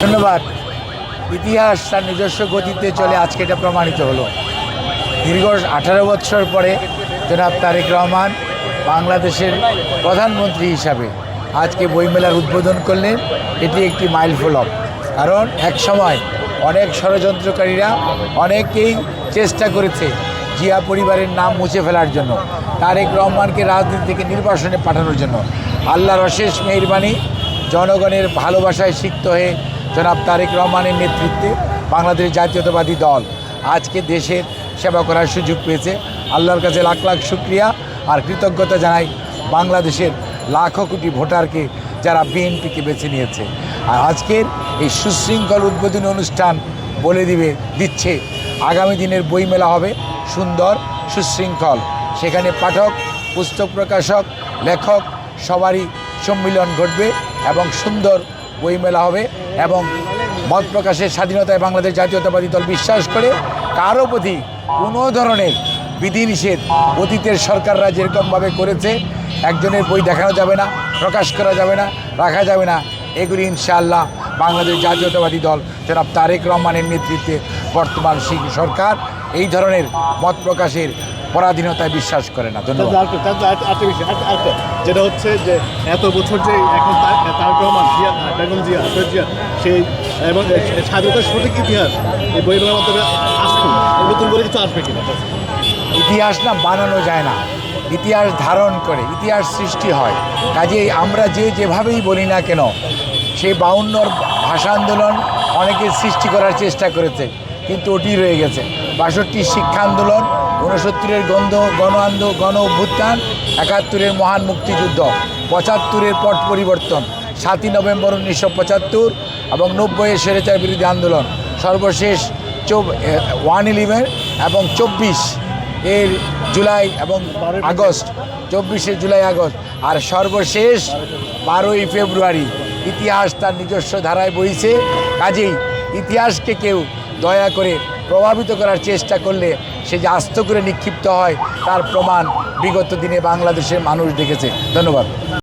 ধন্যবাদ। ইতিহাস তার নিজস্ব গতিতে চলে, আজকে এটা প্রমাণিত হলো। দীর্ঘ 18 বছর পরে জনাব তারেক রহমান বাংলাদেশের প্রধানমন্ত্রী হিসাবে আজকে বইমেলার উদ্বোধন করলেন। এটি একটি মাইল ফলক। কারণ এক সময় অনেক ষড়যন্ত্রকারীরা অনেকেই চেষ্টা করেছে জিয়া পরিবারের নাম মুছে ফেলার জন্য, তারেক রহমানকে রাজনীতি থেকে নির্বাসনে পাঠানোর জন্য। আল্লাহর অশেষ মেহেরবানি, জনগণের ভালোবাসায় সিক্ত হয়ে জনাব তারেক রহমানের নেতৃত্বে বাংলাদেশ জাতীয়তাবাদী দল আজকে দেশের সেবা করার সুযোগ পেয়েছে। আল্লাহর কাছে লাখ লাখ শুকরিয়া আর কৃতজ্ঞতা জানাই বাংলাদেশের লাখো কোটি ভোটারকে যারা বিএনপিকে বেছে নিয়েছে। আর আজকের এই সুশৃঙ্খল উদ্বোধনী অনুষ্ঠান বলে দিচ্ছে আগামী দিনের বইমেলা হবে সুন্দর, সুশৃঙ্খল। সেখানে পাঠক, পুস্তক প্রকাশক, লেখক সবারই সম্মিলন ঘটবে এবং সুন্দর বইমেলা হবে। এবং মত প্রকাশের স্বাধীনতায় বাংলাদেশ জাতীয়তাবাদী দল বিশ্বাস করে। কারো প্রতি কোনো ধরনের বিধিনিষেধ অতীতের সরকাররা যেরকমভাবে করেছে, একজনের বই দেখানো যাবে না, প্রকাশ করা যাবে না, রাখা যাবে না, এগুলি ইনশাআল্লাহ বাংলাদেশ জাতীয়তাবাদী দল জনাব তারেক রহমানের নেতৃত্বে বর্তমান সরকার এই ধরনের মত প্রকাশের পরাধীনতায় বিশ্বাস করে না। ধন্যবাদ। যেটা হচ্ছে যে এত বছর যে এখন তারেক রহমান জিয়া সেই এবং স্বাধীনতার সঠিক ইতিহাস এই বইগুলোর মাধ্যমে আসতো, নতুন করে কিছু আসবে কিনা? ইতিহাস না বানানো যায় না, ইতিহাস ধারণ করে, ইতিহাস সৃষ্টি হয়। কাজেই আমরা যেভাবেই বলি না কেন, সেই 52 ভাষা আন্দোলন অনেকে সৃষ্টি করার চেষ্টা করেছে, কিন্তু ওটি রয়ে গেছে। 62 শিক্ষা আন্দোলন, 69-এর গণ অভ্যুত্থান, 71-এর মহান মুক্তিযুদ্ধ, 75-এর পট পরিবর্তন, 7ই নভেম্বর 1975 এবং 90-এর স্বৈরাচার বিরোধী আন্দোলন, সর্বশেষ 111 এবং 24-এর জুলাই এবং আগস্ট, 24-এর জুলাই আগস্ট, আর সর্বশেষ 12ই ফেব্রুয়ারি। ইতিহাস তার নিজস্ব ধারায় বইছে। কাজেই ইতিহাসকে কেউ দয়া করে প্রভাবিত করার চেষ্টা করলে সে যে আস্ত করে নিক্ষিপ্ত হয়, তার প্রমাণ বিগত দিনে বাংলাদেশের মানুষ দেখেছে। ধন্যবাদ।